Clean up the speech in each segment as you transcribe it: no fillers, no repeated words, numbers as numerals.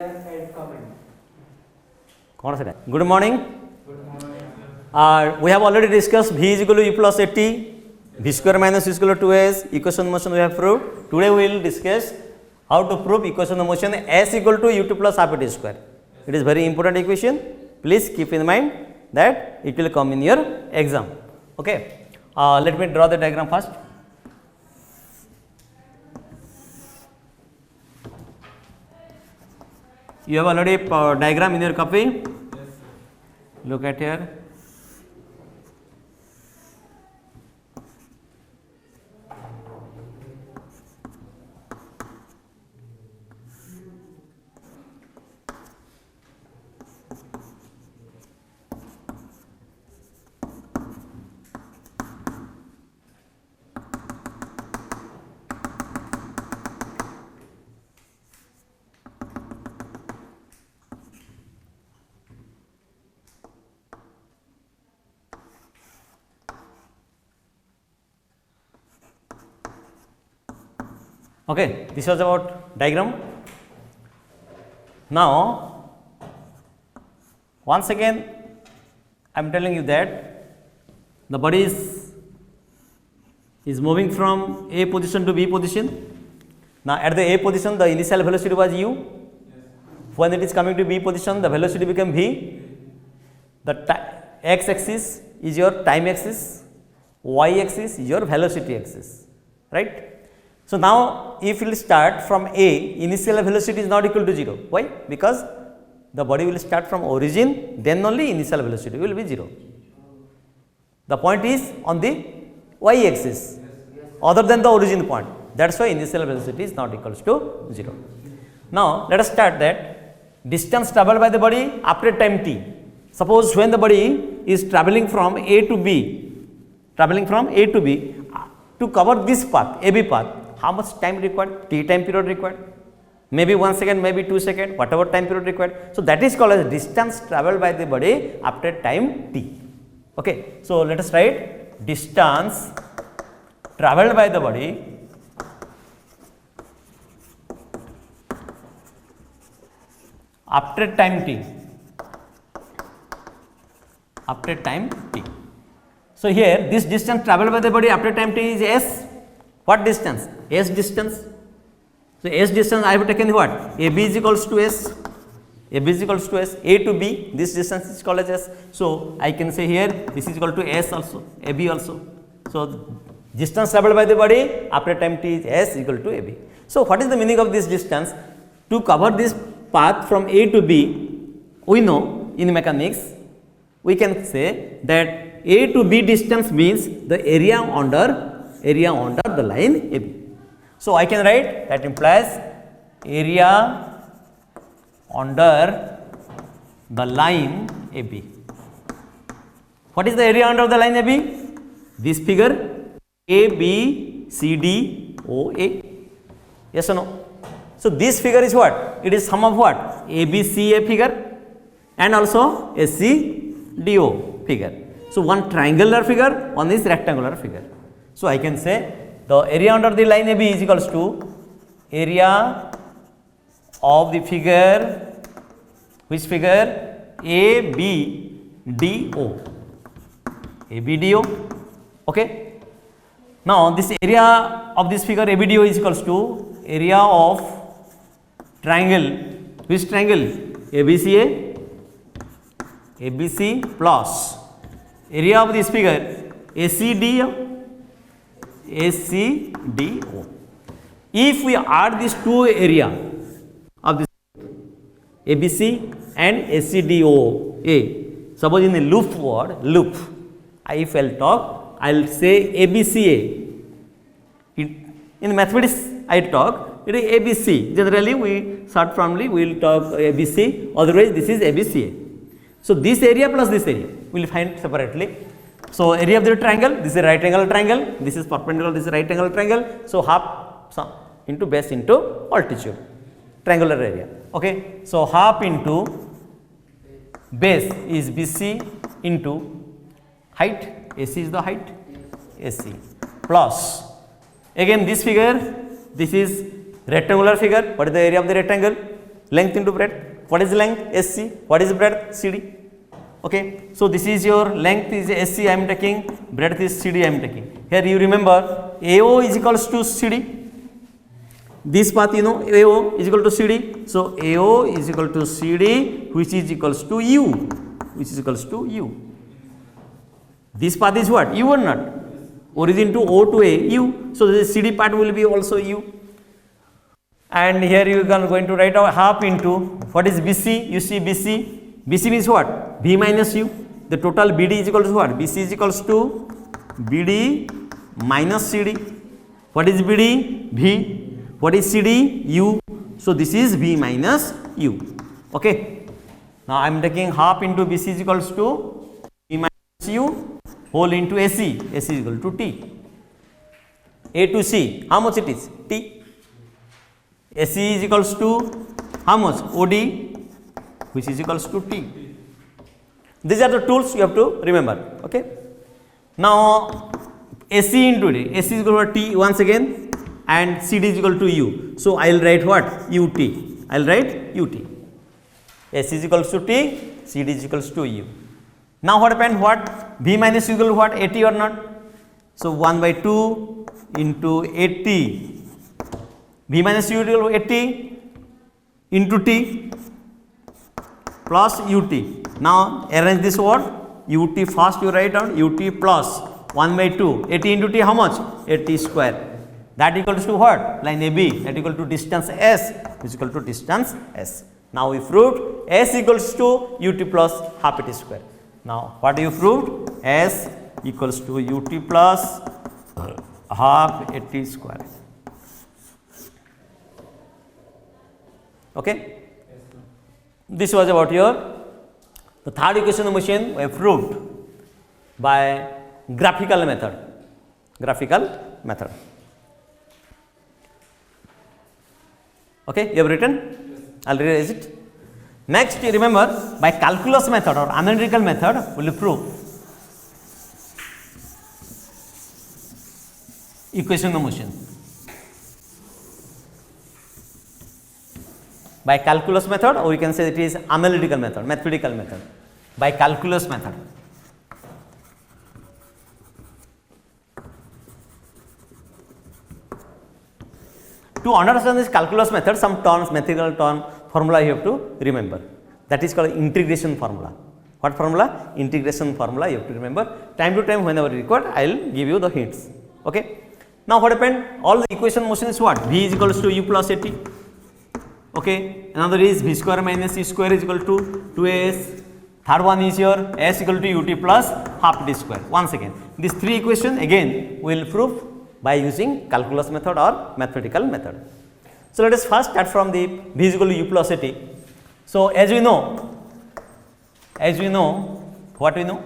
कौन से good morning we have already discussed v is equal to u plus at, v square minus u square 2s, equation of motion we have proved. Today we will discuss how to prove equation of motion s equal to u2 plus half at square. It is very important equation. Please keep in mind that it will come in your exam. Okay. Let me draw the diagram first. You have already diagram in your copy. Look at here. Okay, this was about diagram. Now, once again I am telling you that the body is moving from A position to B position. Now, at the A position the initial velocity was u. When it is coming to B position the velocity became v. The x axis is your time axis, y axis is your velocity axis, right. So, now if we will start from A, initial velocity is not equal to 0. Why? Because the body will start from origin, then only initial velocity will be 0. The point is on the y axis other than the origin point. That is why initial velocity is not equals to 0. Now, let us start that distance travelled by the body after time t. Suppose when the body is travelling from A to B, to cover this path, AB path, how much time required? T time period required, maybe 1 second, maybe 2 seconds, whatever time period required. So, that is called as distance travelled by the body after time t. Okay. So, let us write distance travelled by the body after time t. So, here this distance travelled by the body after time t is s. What distance? S distance. So, S distance I have taken what? AB is equals to S. AB is equals to S. A to B, this distance is called as S. So, I can say here this is equal to S also, AB also. So, distance travelled by the body after time t is S equal to AB. So, what is the meaning of this distance? To cover this path from A to B, we know in mechanics, we can say that A to B distance means the area under the line AB. So, I can write that implies area under the line AB. What is the area under the line AB? This figure ABCDOA. Yes or no? So, this figure is what? It is sum of what? ABCA figure and also ACDO figure. So, one triangular figure, one is rectangular figure. So, I can say the area under the line AB is equals to area of the figure, which figure? ABDO. Okay. Now, this area of this figure ABDO is equals to area of triangle, which triangle? ABC plus area of this figure ACDO. If we add these two area of this ABC and ACDOA, suppose in the loop word, if I will talk, I will say ABCA. In mathematics I talk, it is ABC. Generally we short formly we will talk ABC, otherwise this is ABCA. So, this area plus this area we will find separately. So, area of the triangle, this is a right angle triangle, this is perpendicular, this is right angle triangle. So, half sum into base into altitude, triangular area. Okay. So, half into base is BC into height, AC is the height, AC plus again this figure, this is rectangular figure. What is the area of the rectangle? length into breadth. What is length? SC. What is breadth? CD. Okay, so this is your length is SC I am taking, breadth is CD I am taking. Here you remember AO is equals to CD. This path you know AO is equal to CD. So AO is equal to CD, which is equals to U, which is equals to U. This path is what? U or not? Origin to O to A, U. So the CD part will be also U. And here you are going to write out half into what is BC? You see BC. BC means what? B minus U. The total BD is equal to what? BC is equals to BD minus CD. What is BD? V. What is CD? U. So this is V minus U. Okay. Now I am taking half into BC is equals to V minus U whole into AC. AC is equal to T. A to C. How much it is? T. AC is equals to how much? OD, which is equals to T. These are the tools you have to remember. Okay. Now AC into D. AC is equal to T once again, and CD is equal to U. So I will write what? UT. I will write UT. AC is equals to T, CD is equals to U. Now what happened? What? V minus U equal to what? 80 or not? So 1 by 2 into 80. V minus U equal to 80 into T plus UT. Now arrange this word. UT first you write down, UT plus 1 by 2. 80 into T how much? 80 square. That equals to what? Line AB. That equal to distance S, which is equal to distance S. Now we proved S equals to UT plus half AT square. Now what you proved? S equals to UT plus half AT square. Okay. This was about the third equation of motion we proved by graphical method. Graphical method. Okay, you have written? I'll revise it. Next, you remember by calculus method or analytical method, we will prove equation of motion. By calculus method, or we can say it is analytical method, mathematical method. By calculus method. To understand this calculus method, some terms, mathematical term, formula you have to remember. That is called integration formula. What formula? Integration formula you have to remember. Time to time, whenever required, I will give you the hints. Okay. Now what happened? All the equation motion is what? V is equals to U plus AT. Okay. Another is V square minus U square is equal to 2S. Third one is your S equal to UT plus half T square. Once again, these three equations again we will prove by using calculus method or mathematical method. So let us first start from the V is equal to U plus AT. So as we know, what we know?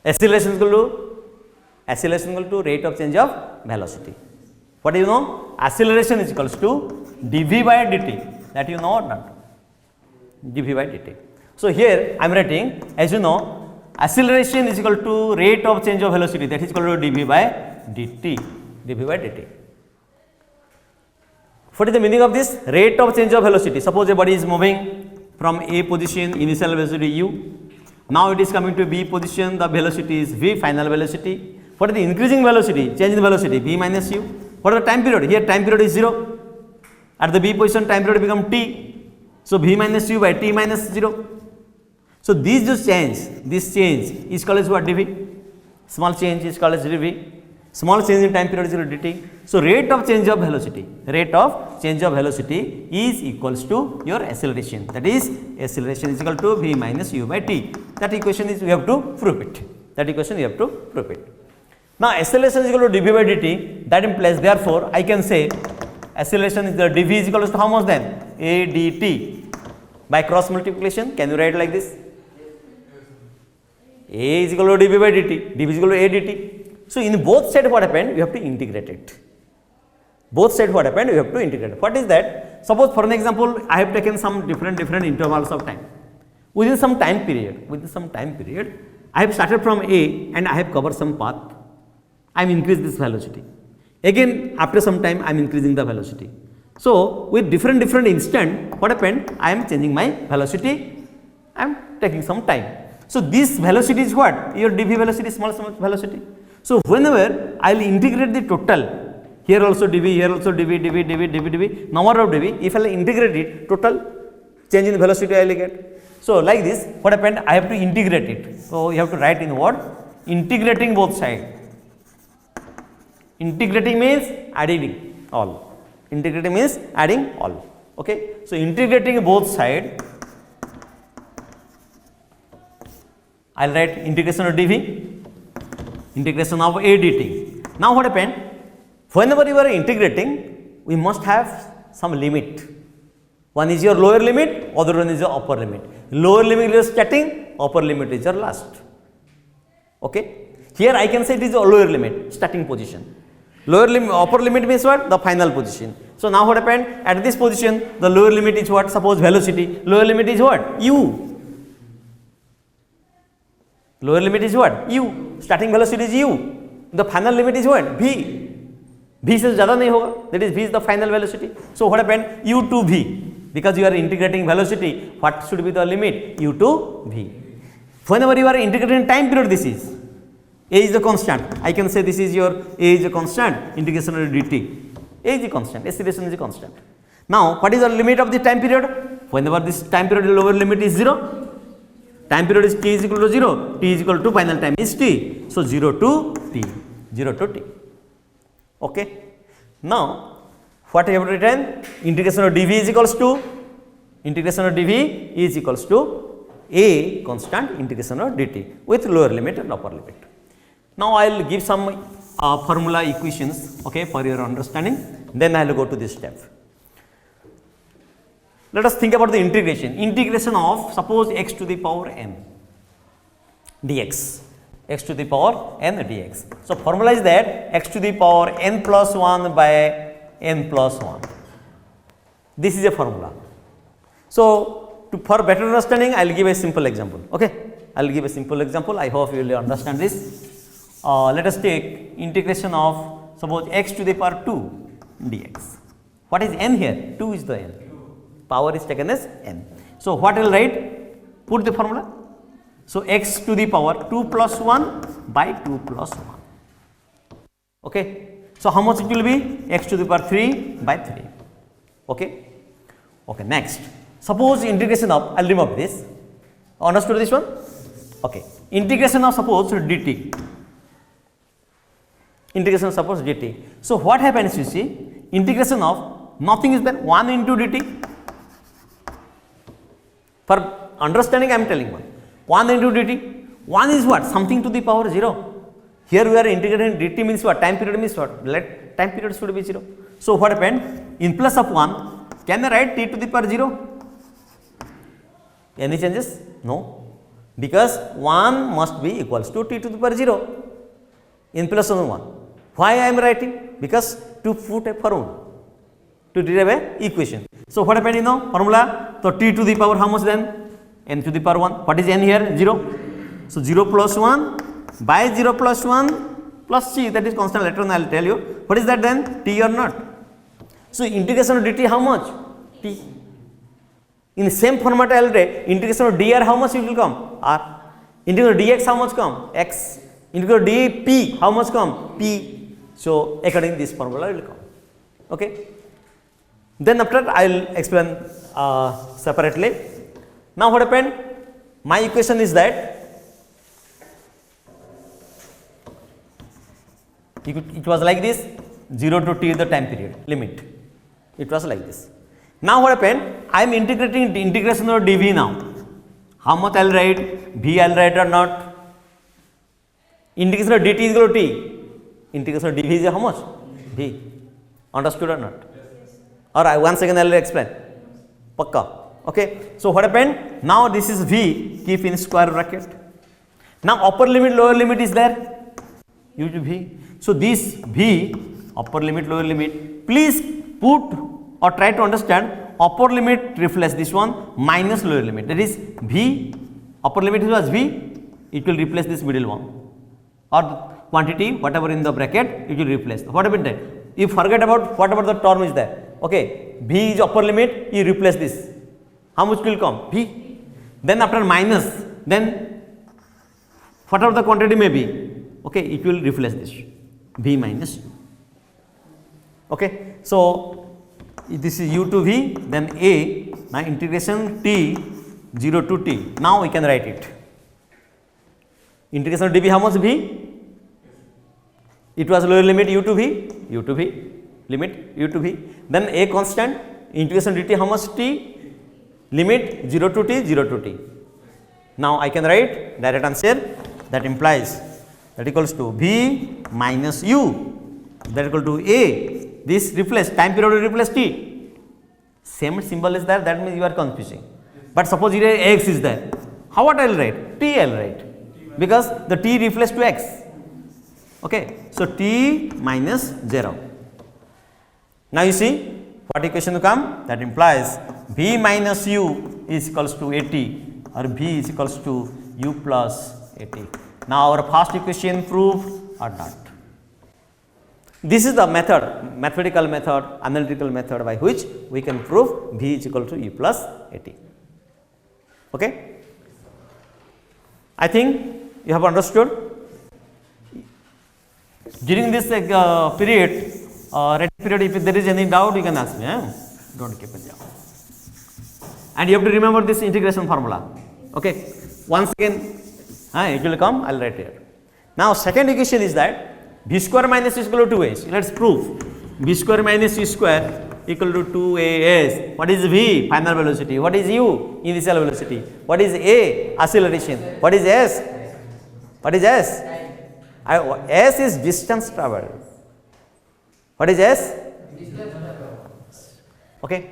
Acceleration is equal to rate of change of velocity. What do you know? Acceleration is equals to dv by dt. That you know or not? Dv by dt. So here I am writing, as you know, acceleration is equal to rate of change of velocity, that is equal to dv by dt. dv by dt. What is the meaning of this? Rate of change of velocity. Suppose a body is moving from A position, initial velocity u. Now it is coming to B position, the velocity is v, final velocity. What is the increasing velocity? Change in velocity, v minus u. What is the time period? Here time period is 0. At the B position, time period become t. So v minus u by t minus 0. So this change is called as what? dv. Small change is called as dv. Small change in time period is dt. So rate of change of velocity is equals to your acceleration. That is, acceleration is equal to v minus u by t. That equation is we have to prove it. Now acceleration is equal to dv by dt. That implies, therefore, I can say acceleration is the dv is equal to how much then? A dt. By cross multiplication, can you write like this? A is equal to dv by dt. dv is equal to a dt. So in both sides what happened? We have to integrate it. What is that? Suppose for an example, I have taken some different intervals of time. Within some time period, I have started from A and I have covered some path. I am increased this velocity. Again, after some time, I am increasing the velocity. So with different instant, what happened? I am changing my velocity. I am taking some time. So this velocity is what? Your dv velocity, small velocity. So whenever I will integrate the total, here also dv, here also dv, number of dv, if I will integrate it, total change in velocity I will get. So like this, what happened? I have to integrate it. So you have to write in what? Integrating both sides. Integrating means adding all. Integrating means adding all. Okay. So integrating both sides, I will write integration of dv, integration of a dt. Now what happened? Whenever you are integrating, we must have some limit. One is your lower limit, other one is your upper limit. Lower limit is your starting, upper limit is your last. Okay. Here I can say it is a lower limit, starting position. Lower limit, upper limit means what? The final position. So now what happened? At this position, the lower limit is what? Suppose velocity. Lower limit is what? U. Lower limit is what? U. Starting velocity is U. The final limit is what? V. V से ज़्यादा नहीं होगा. That is V is the final velocity. So what happened? U to V. Because you are integrating velocity, what should be the limit? U to V. Whenever you are integrating time period, this is A is the constant. I can say this is your A is a constant. Integration of dt. A is a constant. Acceleration is a constant. Now what is the limit of the time period? Whenever this time period lower limit is 0. Time period is t is equal to 0, t is equal to final time is t. So 0 to t, 0 to t. Okay. Now what I have written? Integration of dv is equals to a constant integration of dt with lower limit and upper limit. Now I will give some formula equations, okay, for your understanding. Then I will go to this step. Let us think about the integration. Integration of, suppose x to the power n dx, x to the power n dx. So formula is that x to the power n plus 1 by n plus 1. This is a formula. So for better understanding, I will give a simple example. Okay, I will give a simple example. I hope you will understand this. Let us take integration of, suppose x to the power 2 dx. What is n here? 2 is the n. Power is taken as n. So what I will write? Put the formula. So x to the power 2 plus 1 by 2 plus 1. Okay. So how much it will be? X to the power 3 by 3. Okay. Okay. Next, suppose integration of, I will remove this. Understood this one? Okay. Integration of, suppose dt. Integration of, suppose dt. So what happens? You see, integration of nothing is there, 1 into dt. For understanding, I am telling 1 into dt. 1 is what? Something to the power 0. Here we are integrating dt means what? Time period means what? Let time period should be 0. So what happened? In place of 1, can I write t to the power 0? Any changes? No. Because 1 must be equals to t to the power 0 in place of 1. Why I am writing? Because to put a formula, to derive a equation. So what happened in the formula? So t to the power how much then? N to the power 1. What is n here? 0. So 0 plus 1 by 0 plus 1 plus c, that is constant. Later on I will tell you. What is that then? T or not? So integration of dt how much? T. In the same format I will write integration of dr how much it will come? R. Integration of dx how much come? X. Integration of dp how much come? P. So according to this formula it will come. Okay. Then after I will explain separately. Now what happened? My equation is that it was like this, 0 to t is the time period limit. It was like this. Now what happened? I am integrating the integration of dv now. How much I will write? V I will write or not? Integration of dt is equal to t. Integration of dv is how much? V. Understood or not? Or once again I will explain. Pakka. Okay. So what happened? Now this is v, keep in square bracket. Now upper limit, lower limit is there. U to v. So this v, upper limit, lower limit. Please put or try to understand upper limit replace this one minus lower limit. That is v, upper limit was v, it will replace this middle one. Or quantity, whatever in the bracket, it will replace. What happened there? You forget about whatever the term is there. Okay, v is upper limit, you replace this. How much will come? V. Then after minus, then whatever the quantity may be, okay, it will replace this v minus. Okay, so this is u to v, then a, now integration t 0 to t. Now we can write it. Integration of dv how much v? It was lower limit u to v, limit u to v. Then a constant, integration dt how much t? Limit 0 to t, 0 to t. Now I can write direct answer, that implies that equals to v minus u, that equal to a. This replace, time period will replace t. Same symbol is there, that means you are confusing. But suppose here x is there. How what I will write? T I will write, because the t replaces to x. Okay, so t minus 0. Now you see what equation will come? That implies v minus u is equals to at, or v is equals to u plus at. Now our first equation proved or not. This is the method, mathematical method, analytical method by which we can prove v is equal to u plus at. Okay? I think you have understood. During this period, if there is any doubt, you can ask me. Don't keep it down. And you have to remember this integration formula. Okay? Once again, it will come, I will write here. Now, second equation is that v square minus is equal to 2as. Let us prove v square minus u square equal to 2as. What is v? Final velocity. What is u? Initial velocity. What is a? Acceleration. What is s? What is s? S is distance traveled. What is s? Okay.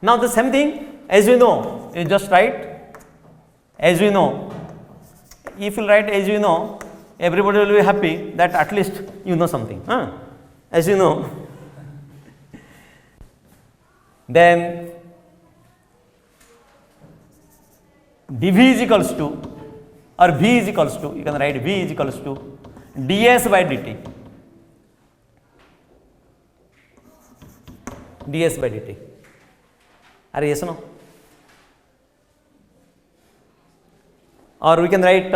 Now the same thing, as we know, you just write as we know. If you write as you know, everybody will be happy that at least you know something. As you know. Then dv is equals to, or v is equals to, you can write v is equals to ds by dt. ds by dt. Are yes or no? Or we can write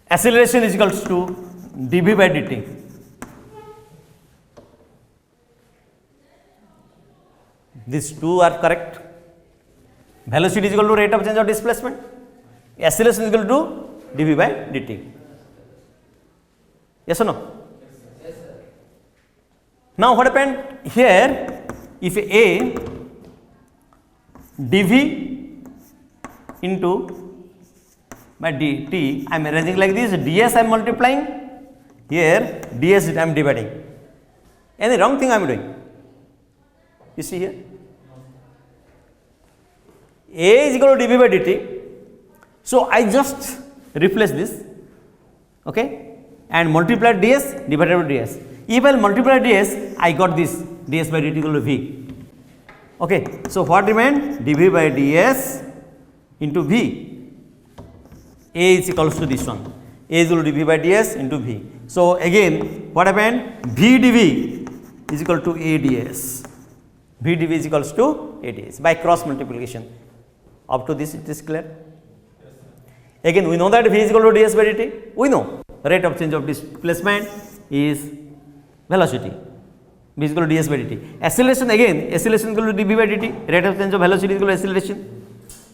acceleration is equals to dv by dt. These two are correct. Velocity is equal to rate of change of displacement. Acceleration is equal to dv by dt. Yes or no? Yes, sir. Now what happened here? If a dv into by dt, I am arranging like this, ds I am multiplying, here ds I am dividing. Any wrong thing I am doing? You see here? A is equal to dv by dt. So I just replace this, okay, and multiply ds divided by ds. If I multiply ds, I got this ds by dt equal to v. Okay, so what remained? Dv by ds into v. A is equals to this one. A is equal to dv by ds into v. So again, what happened? V dv is equal to a ds. V dv is equals to a ds by cross multiplication. Up to this, it is clear. Yes, again, we know that v is equal to ds by dt. We know rate of change of displacement is velocity. V is equal to ds by dt. Acceleration again, acceleration is equal to dv by dt. Rate of change of velocity is equal to acceleration.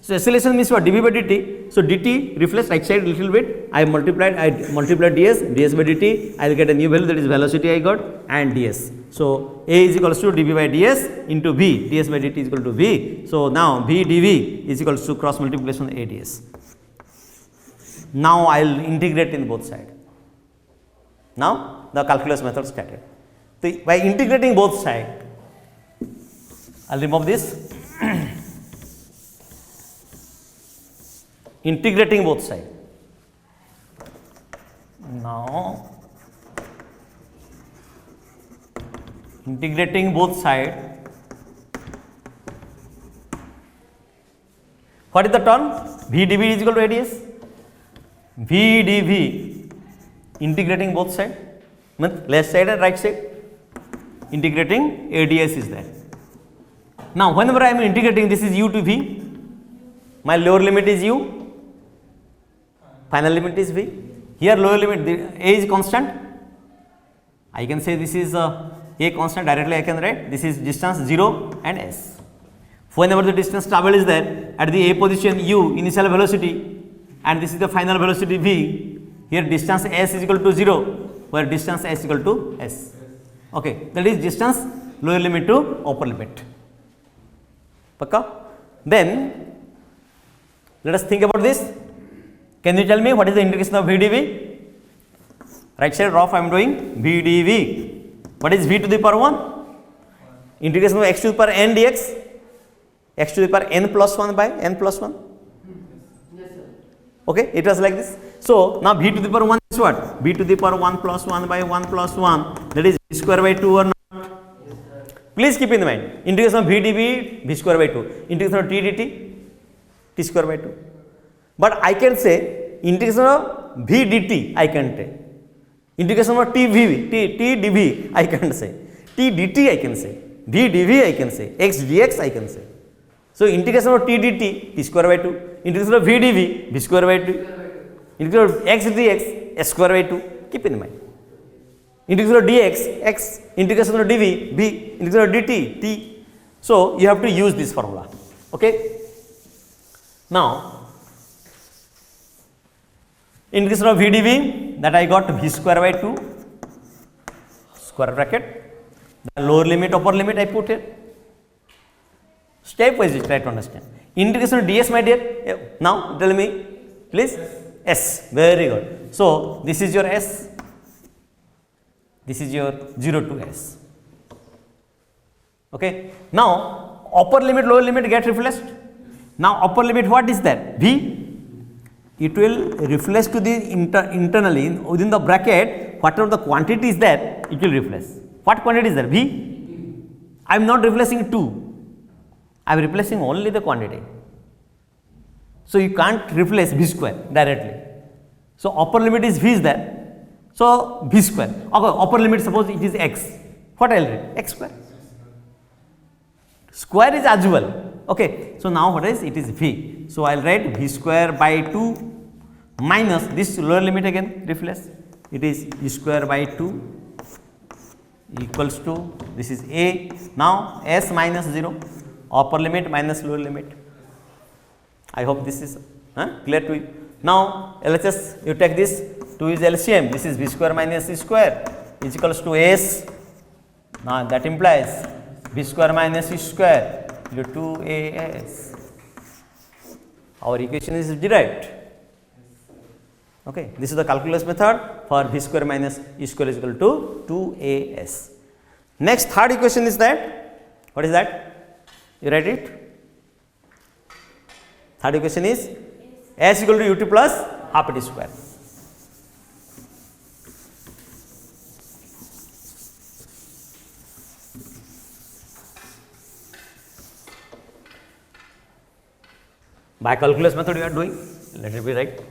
So acceleration means what? Dv by dt. So dt reflects right side a little bit. I multiplied ds by dt. I will get a new value, that is velocity I got, and ds. So a is equals to dv by ds into v. ds by dt is equal to v. So now v dv is equals to cross multiplication a ds. Now I will integrate in both sides. Now the calculus method started. So by integrating both sides, I will remove this. Integrating both sides. Now integrating both sides. What is the term? V dv is equal to ADS. V dv integrating both sides, means left side and right side. integrating ADS is there. Now whenever I am integrating, this is u to v, my lower limit is u, final limit is v. Here lower limit, the a is constant, I can say this is a constant, directly I can write this is distance 0 and s. Whenever the distance traveled is there, at the a position u initial velocity and this is the final velocity v, here distance s is equal to 0, where distance s is equal to s. Okay, that is distance lower limit to upper limit. Pakka? Then let us think about this. Can you tell me what is the integration of v dv? Right side rough I am doing v dv. What is v to the power 1? Integration of x to the power n dx, x to the power n plus 1 by n plus 1. Okay, it was like this. So now v to the power 1 is what? V to the power 1 plus 1 by 1 plus 1, that is v square by 2 or not? Please keep in mind, integration of v dv, v square by 2, integration of t dt, t square by 2. But I can say integration of v dt, I can take. Integration of t dv, I can't say. T dt I can say. V dv I can say. X dx I can say. So integration of t dt, t square by 2. Integration of v dv, v square by 2. Integration of x dx, s square by 2. Keep in mind. Integration of dx, x. Integration of dv, v. Integration of dt, t. So you have to use this formula. Okay. Now integration of v dv, that I got v square by 2 square bracket, the lower limit upper limit I put here. Step wise try to understand. Integration of ds, my dear, now tell me please. S, very good. So this is your s, this is your 0 to s. Okay. Now upper limit lower limit get replaced. Now upper limit, what is that? V, it will replace to the internally within the bracket, whatever the quantity is there, it will replace. What quantity is there? V. I am not replacing 2, I am replacing only the quantity. So you can't replace v square directly. So upper limit is v is there. So v square. Okay, upper limit suppose it is x. What I will write? X square. Square is as well. Okay. So now what is it is v. So I will write v square by 2 minus this lower limit again replace. It is v square by 2 equals to, this is a. Now s minus 0, upper limit minus lower limit. I hope this is clear to you. Now LHS, you take this, 2 is LCM, this is v square minus c square is equals to s. Now that implies v square minus c square equal to 2as. Our equation is derived. Okay, this is the calculus method for v square minus e square is equal to 2as. Next, third equation is that, what is that? You write it. Third equation is s equal to ut plus half t square. By calculus method you are doing, let it be right.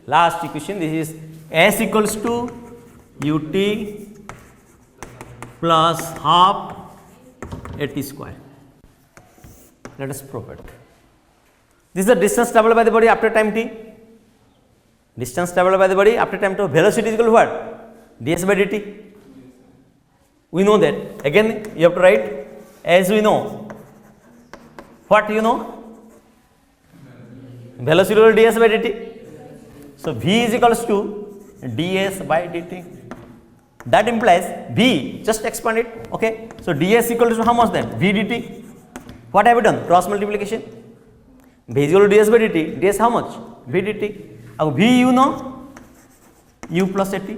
Last equation, this is s equals to ut plus half at square. Let us prove it. This is the distance traveled by the body after time t. Distance traveled by the body after time t. Velocity is equal to what? ds by dt. We know that. Again you have to write as we know. What you know? Velocity equal to ds by dt. So v is equals to ds by dt. That implies v, just expand it. Okay. So ds equal to how much then? v dt. What have we done? Cross multiplication. V is equal to ds by dt. ds how much? v dt. Now v you know, u plus at,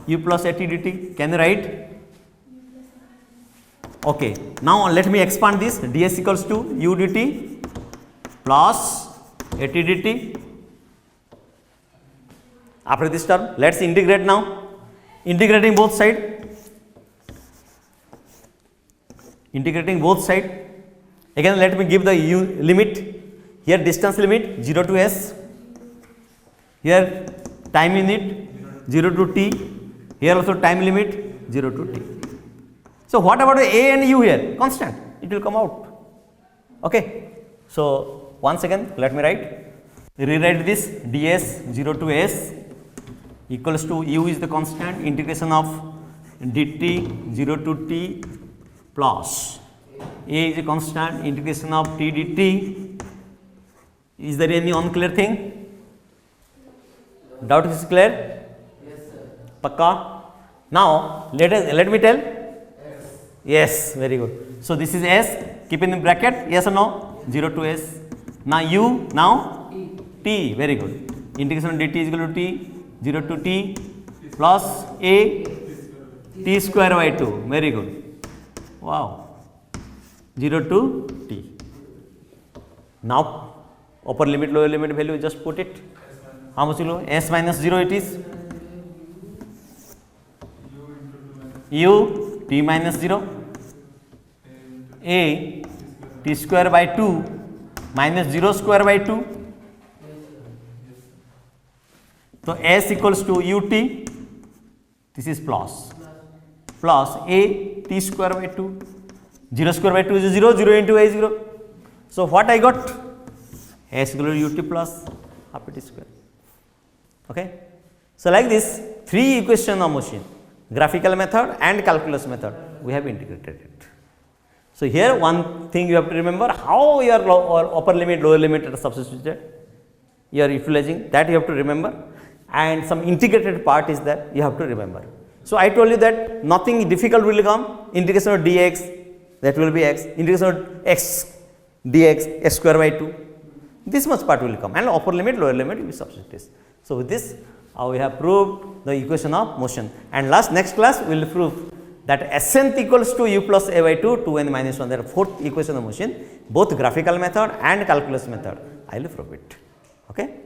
u plus at dt. Can you write? Okay. Now let me expand this. ds equals to u dt plus at dt. After this term, let's integrate now. Integrating both side. Integrating both side. Again let me give the u limit. Here distance limit 0 to s. Here time unit 0 to t. Here also time limit 0 to t. So what about a and u here? Constant, it will come out. Okay. So once again let me rewrite this ds 0 to s equals to u is the constant, integration of dt 0 to t plus a is a constant, integration of t dt. Is there any unclear thing? Doubt is clear? Yes, sir. Pakka? Now let me tell. Yes, very good. So this is s, keep in bracket, yes or no? 0 to s. Now u, now t, very good. Integration of dt is equal to t 0 to t plus a t square by 2, very good. Wow, 0 to t. Now upper limit lower limit value, just put it. How much will s minus 0 it is? U t minus 0 a t square by 2 minus 0 square by 2. So s equals to ut, this is plus a t square by 2, 0 square by 2 is 0, 0 into a is 0. So what I got? S equal to ut plus half t square. Okay. So like this, 3 equation of motion, graphical method and calculus method, we have integrated it. So here one thing you have to remember, how your upper limit, lower limit are substituted, you are utilizing, that you have to remember, and some integrated part is that you have to remember. So I told you that nothing difficult will come, integration of dx, that will be x, integration of x dx, x square by 2, this much part will come, and upper limit, lower limit will be substituted. So with this, we have proved the equation of motion, and next class we will prove that ascent equals to u plus a by 2, 2n minus 1, that is 4th equation of motion, both graphical method and calculus method, I will prove it. Okay.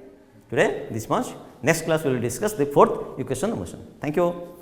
Today this much, next class we will discuss the 4th equation of motion. Thank you.